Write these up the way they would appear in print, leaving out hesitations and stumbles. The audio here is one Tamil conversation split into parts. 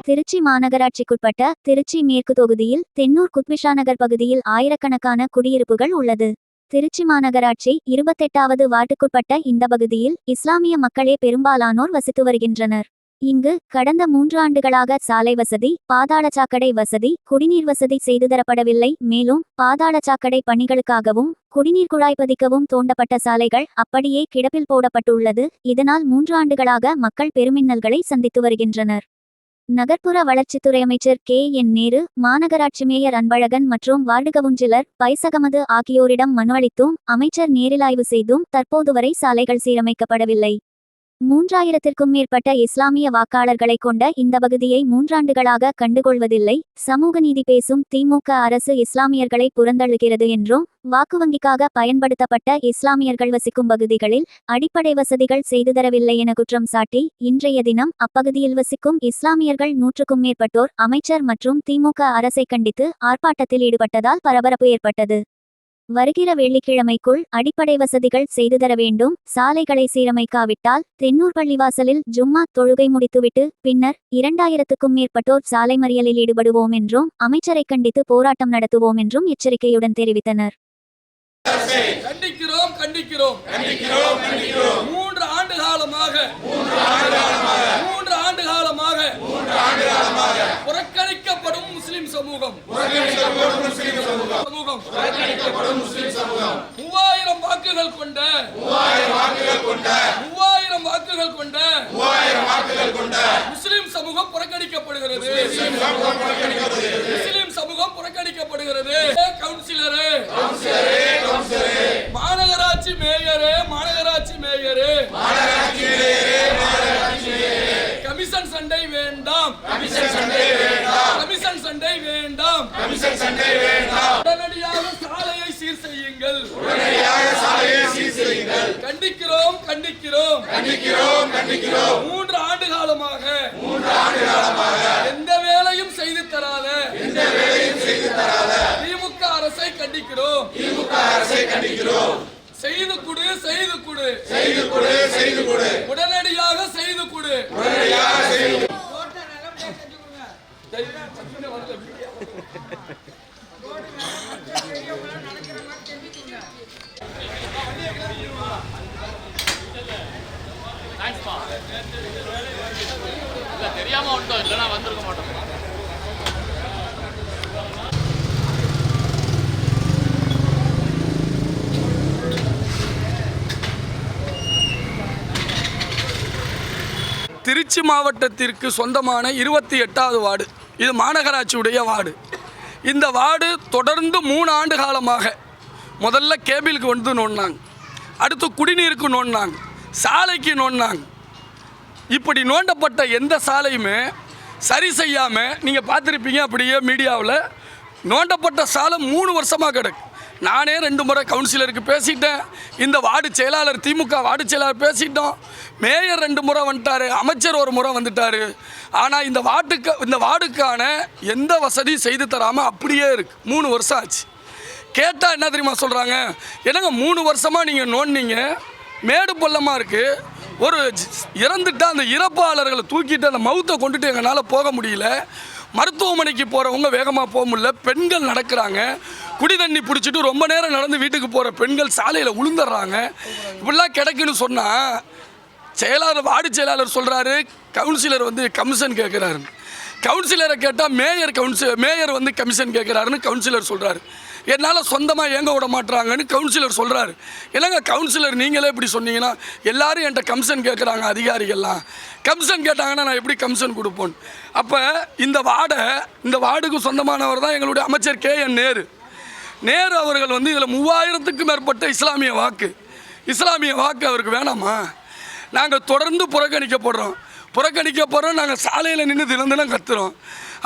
திருச்சி மாநகராட்சிக்குட்பட்ட திருச்சி மேற்கு தொகுதியில் தென்னூர் குத்விஷாநகர் பகுதியில் ஆயிரக்கணக்கான குடியிருப்புகள் உள்ளது. திருச்சி மாநகராட்சி 28வது வார்டுக்குட்பட்ட இந்த பகுதியில் இஸ்லாமிய மக்களே பெரும்பாலானோர் வசித்து வருகின்றனர். இங்கு கடந்த 3 ஆண்டுகளாக சாலை வசதி, பாதாள சாக்கடை வசதி, குடிநீர் வசதி செய்து தரப்படவில்லை. மேலும் பாதாள சாக்கடை பணிகளுக்காகவும் குடிநீர் குழாய் பதிக்கவும் தோண்டப்பட்ட சாலைகள் அப்படியே கிடப்பில் போடப்பட்டுள்ளது. இதனால் 3 ஆண்டுகளாக மக்கள் பெருமின்னல்களை சந்தித்து வருகின்றனர். நகர்ப்புற வளர்ச்சித்துறை அமைச்சர் KN நேரு, மாநகராட்சி மேயர் அன்பழகன் மற்றும் வார்டு கவுன்சிலர் பைசகமது ஆகியோரிடம் மனு அளித்தும் அமைச்சர் நேரில் ஆய்வு செய்தும் தற்போது வரை சாலைகள் சீரமைக்கப்படவில்லை. 3000த்திற்கும் மேற்பட்ட இஸ்லாமிய வாக்காளர்களை கொண்ட இந்த பகுதியை 3 ஆண்டுகளாக கண்டுகொள்வதில்லை. சமூக நீதி பேசும் திமுக அரசு இஸ்லாமியர்களை புறந்தள்ளுகிறது என்றும், வாக்கு வங்கிக்காக பயன்படுத்தப்பட்ட இஸ்லாமியர்கள் வசிக்கும் பகுதிகளில் அடிப்படை வசதிகள் செய்து தரவில்லை என குற்றம் சாட்டி இன்றைய தினம் அப்பகுதியில் வசிக்கும் இஸ்லாமியர்கள் 100க்கும் மேற்பட்டோர் அமைச்சர் மற்றும் திமுக அரசை கண்டித்து ஆர்ப்பாட்டத்தில் ஈடுபட்டதால் பரபரப்பு ஏற்பட்டது. வருகிற வெள்ளிக்கிழமைக்குள் அடிப்படை வசதிகள் செய்து தர வேண்டும். சாலைகளை சீரமைக்காவிட்டால் தென்னூர் பள்ளிவாசலில் ஜும்மா தொழுகை முடித்துவிட்டு பின்னர் 2000க்கும் மேற்பட்டோர் சாலை மறியலில் ஈடுபடுவோம் என்றும் அமைச்சரை கண்டித்து போராட்டம் நடத்துவோம் என்றும் எச்சரிக்கையுடன் தெரிவித்தனர். கண்டிக்கிறோம் கண்டிக்கிறோம் கண்டிக்கிறோம் கண்டிக்கிறோம் 3 ஆண்டு காலமாக புறக்கணிக்கப்படும் முஸ்லிம் சமூகம் 3000 வாக்குகள் கொண்ட முஸ்லிம் சமூகம் புறக்கணிக்கப்படுகிறது. கவுன்சிலரே, மாநகராட்சி மேயரே கமிஷன் சண்டை வேண்டாம். உடனடியாக சாலையை சீர் செய்யுங்கள். கண்டிக்கிறோம் 3 ஆண்டு காலமாக எந்த வேலையும் செய்து தராத திமுக அரசை கண்டிக்கிறோம். செய்து கொடு உடனடியாக செய்து கொடு. தெரியாம வந்துட்டோம், இல்லைன்னா வந்திருக்க மாட்டோம். திருச்சி மாவட்டத்திற்கு சொந்தமான 28வது வார்டு, இது மாநகராட்சியுடைய வார்டு. இந்த வார்டு தொடர்ந்து 3 ஆண்டு காலமாக முதல்ல கேபிளுக்கு வந்து நோண்டினாங்க, அடுத்து குடிநீருக்கு நோண்டினாங்க, சாலைக்கு நோண்டினாங்க. இப்படி நோண்டப்பட்ட எந்த சாலையுமே சரி செய்யாமல் நீங்கள் பார்த்துருப்பீங்க. அப்படியே மீடியாவில் நோண்டப்பட்ட சாலை 3 வருஷமாக கிடக்கு. நானே 2 முறை கவுன்சிலருக்கு பேசிட்டேன், இந்த வார்டு செயலாளர் திமுக வார்டு செயலாளர் பேசிட்டோம், மேயர் 2 முறை வந்துட்டார், அமைச்சர் 1 முறை வந்துட்டார். ஆனால் இந்த வார்டுக்கான எந்த வசதியும் செய்து தராமல் அப்படியே இருக்குது. 3 வருஷம் ஆச்சு. கேட்டால் என்ன தெரியுமா சொல்கிறாங்க, என்னங்க 3 வருஷமாக நீங்கள் நோண்டினீங்க, மேடு பள்ளமாக இருக்குது, ஒரு இறந்துட்டால் அந்த இறப்பாளர்களை தூக்கிட்டு அந்த மவுத்தை கொண்டுட்டு எங்களால் போக முடியல, மருத்துவமனைக்கு போகிறவங்க வேகமாக போக முடியல, பெண்கள் நடக்கிறாங்க, குடி தண்ணி பிடிச்சிட்டு ரொம்ப நேரம் நடந்து வீட்டுக்கு போகிற பெண்கள் சாலையில் விழுந்துடுறாங்க, இப்படிலாம் கிடைக்குன்னு சொன்னால் செயலாளர் வார்டு செயலாளர் சொல்கிறாரு, கவுன்சிலர் வந்து கமிஷன் கேட்குறாரு. கவுன்சிலரை கேட்டால் மேயர் வந்து கமிஷன் கேட்குறாருன்னு கவுன்சிலர் சொல்கிறாரு. என்னால் சொந்தமாக இயங்க விட மாட்டுறாங்கன்னு கவுன்சிலர் சொல்கிறாரு. இல்லைங்க கவுன்சிலர் நீங்களே இப்படி சொன்னீங்கன்னா எல்லோரும் என்கிட்ட கமிஷன் கேட்குறாங்க, அதிகாரிகள்லாம் கமிஷன் கேட்டாங்கன்னா நான் எப்படி கமிஷன் கொடுப்போன்னு. அப்போ இந்த வார்டுக்கு சொந்தமானவர் தான் எங்களுடைய அமைச்சர் KN நேரு அவர்கள் வந்து இதில் 3000த்துக்கும் மேற்பட்ட இஸ்லாமிய வாக்கு அவருக்கு வேணாமா? நாங்கள் தொடர்ந்து புறக்கணிக்கப்படுறோம். நாங்கள் சாலையில் நின்று தினம் கத்துறோம்.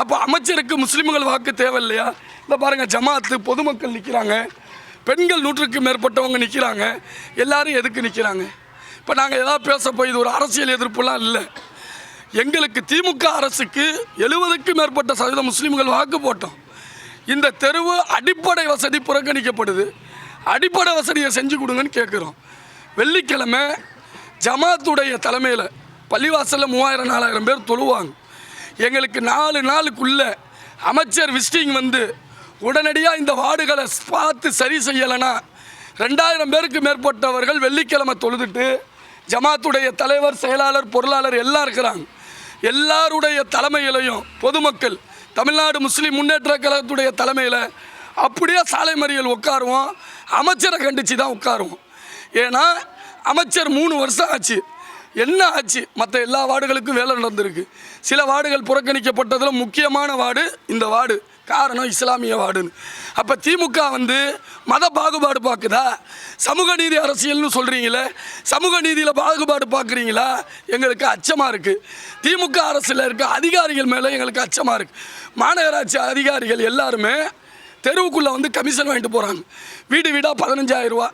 அப்போ அமைச்சருக்கு முஸ்லீம்கள் வாக்கு தேவையில்லையா? இந்த பாருங்கள், ஜமாத்து பொதுமக்கள் நிற்கிறாங்க, பெண்கள் 100க்கும் மேற்பட்டவங்க நிற்கிறாங்க, எல்லாரும் எதுக்கு நிற்கிறாங்க? இப்போ நாங்கள் எதாவது பேச போய் இது ஒரு அரசியல் எதிர்ப்புலாம் இல்லை. எங்களுக்கு திமுக அரசுக்கு 70க்கும் மேற்பட்ட சதவீதம் முஸ்லீம்கள் வாக்கு போட்டோம். இந்த தெருவு அடிப்படை வசதி புறக்கணிக்கப்படுது, அடிப்படை வசதியை செஞ்சு கொடுங்கன்னு கேட்குறோம். வெள்ளிக்கிழமை ஜமாத்துடைய தலைமையில் பள்ளிவாசலில் 3000-4000 பேர் தொழுவாங்க. எங்களுக்கு 4 நாளுக்குள்ள அமைச்சர் விசிட்டிங் வந்து உடனடியாக இந்த வார்டுகளை பார்த்து சரி செய்யலைன்னா 2000 பேருக்கு மேற்பட்டவர்கள் வெள்ளிக்கிழமை தொழுதுட்டு ஜமாத்துடைய தலைவர், செயலாளர், பொருளாளர் எல்லாம் இருக்கிறாங்க. எல்லாருடைய தலைமையிலையும் பொதுமக்கள் தமிழ்நாடு முஸ்லீம் முன்னேற்ற கழகத்துடைய தலைமையில் அப்படியே சாலை மறியல் உட்காருவோம். அமைச்சரை கண்டித்து தான் உட்காருவோம். ஏன்னா அமைச்சர் 3 வருஷம் ஆச்சு. என்ன ஆச்சு? மற்ற எல்லா வார்டுகளுக்கும் வேலை நடந்திருக்கு. சில வார்டுகள் புறக்கணிக்கப்பட்டதில் முக்கியமான வார்டு இந்த வார்டு. காரணம் இஸ்லாமிய வார்டுன்னு. அப்போ திமுக வந்து மத பாகுபாடு பார்க்குதா? சமூக நீதி அரசியல்னு சொல்கிறீங்களே, சமூக நீதியில் பாகுபாடு பார்க்குறீங்களா? எங்களுக்கு அச்சமாக இருக்குது. திமுக அரசில் இருக்க அதிகாரிகள் மேலே எங்களுக்கு அச்சமாக இருக்குது. மாநகராட்சி அதிகாரிகள் எல்லாருமே தெருவுக்குள்ளே வந்து கமிஷன் வாங்கிட்டு போகிறாங்க. வீடு வீடாக 15,000 ரூபா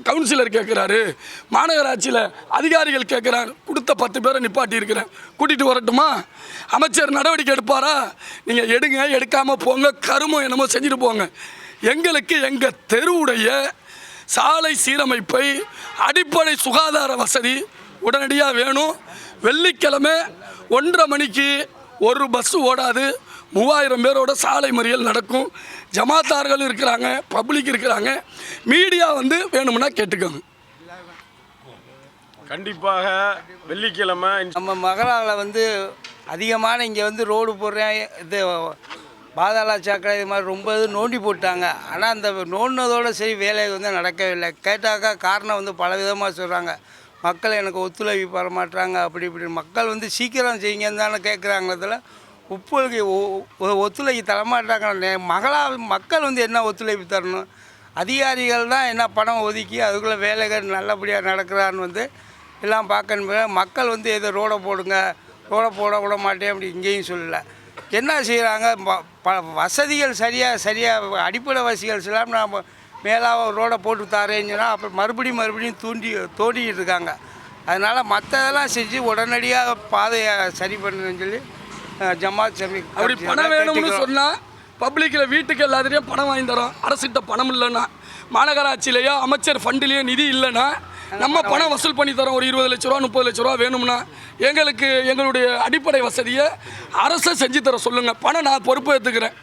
கவுன்சிலர் கேட்குறாரு, மாநகராட்சியில் அதிகாரிகள் கேட்குறாங்க. கொடுத்த 10 பேரை நிப்பாட்டி இருக்கிறேன், கூட்டிகிட்டு வரட்டுமா? அமைச்சர் நடவடிக்கை எடுப்பாரா? நீங்கள் எடுங்க, எடுக்காமல் போங்க, கருமோ என்னமோ செஞ்சுட்டு போங்க. எங்களுக்கு எங்கள் தெருவுடைய சாலை சீரமைப்பை, அடிப்படை சுகாதார வசதி உடனடியாக வேணும். வெள்ளிக்கிழமை 1:30 மணிக்கு ஒரு பஸ்ஸு ஓடாது. 3000 பேரோட சாலை மறியல் நடக்கும். ஜமாத்தார்கள் இருக்கிறாங்க, பப்ளிக் இருக்கிறாங்க, மீடியா வந்து வேணும்னா கேட்டுக்கோங்க. கண்டிப்பாக வெள்ளிக்கிழமை நம்ம மகளால் வந்து அதிகமான இங்கே வந்து ரோடு போடுறேன், இது பாதாள சாக்கடை இது மாதிரி ரொம்ப இது நோண்டி போட்டாங்க. ஆனால் அந்த நோண்டினதோடு சரி வேலை வந்து நடக்கவில்லை. கேட்டாக்கா காரணம் வந்து பல விதமாக சொல்கிறாங்க. மக்கள் எனக்கு ஒத்துழைப்பு வர மாட்டாங்க, அப்படி இப்படி. மக்கள் வந்து சீக்கிரம் செய்யுங்கன்னு தானே கேட்குறாங்களதில் ஒத்துழைப்பு தரமாட்டாங்க. மக்கள் வந்து என்ன ஒத்துழைப்பு தரணும்? அதிகாரிகள் தான் என்ன பணம் ஒதுக்கி அதுக்குள்ளே வேலைகள் நல்லபடியாக நடக்கிறான்னு வந்து எல்லாம் பார்க்கணும். மக்கள் வந்து ஏதோ ரோடை போடுங்க, ரோடை போட விட மாட்டேன் அப்படி இங்கேயும் சொல்லலை. என்ன செய்கிறாங்க? வசதிகள் சரியாக அடிப்படை வசதிகள் எல்லாம் நாம் மேலாக ரோடை போட்டு தாரேன்னு சொன்னால் அப்புறம் மறுபடியும் தோண்டிக்கிட்டு இருக்காங்க. அதனால் மற்றதெல்லாம் செஞ்சு உடனடியாக பாதையை சரி பண்ணுன்னு சொல்லி ஜமாத் சமி அப்படி பணம் வேணும்னு சொன்னால் பப்ளிக்கில் வீட்டுக்கு எல்லாத்துலேயும் பணம் வாங்கி தரோம். அரசிட்ட பணம் இல்லைன்னா, மாநகராட்சியிலையோ அமைச்சர் ஃபண்டிலேயோ நிதி இல்லைன்னா நம்ம பணம் வசூல் பண்ணி தரோம். ஒரு 20 லட்ச ரூபா 30 லட்ச ரூபா வேணும்னா எங்களுக்கு எங்களுடைய அடிப்படை வசதியை அரசை செஞ்சு தர சொல்லுங்கள். பணம் நான் பொறுப்பு ஏற்றுக்கிறேன்.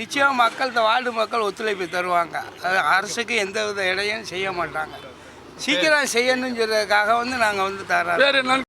நிச்சயம் மக்கள், இந்த வார்டு மக்கள் ஒத்துழைப்பு தருவாங்க. அது அரசுக்கு எந்த வித இடையும் செய்ய மாட்டாங்க. சீக்கிரம் செய்யணும்னு சொல்றதுக்காக வந்து நாங்கள் வந்து தரோம். வேறு என்ன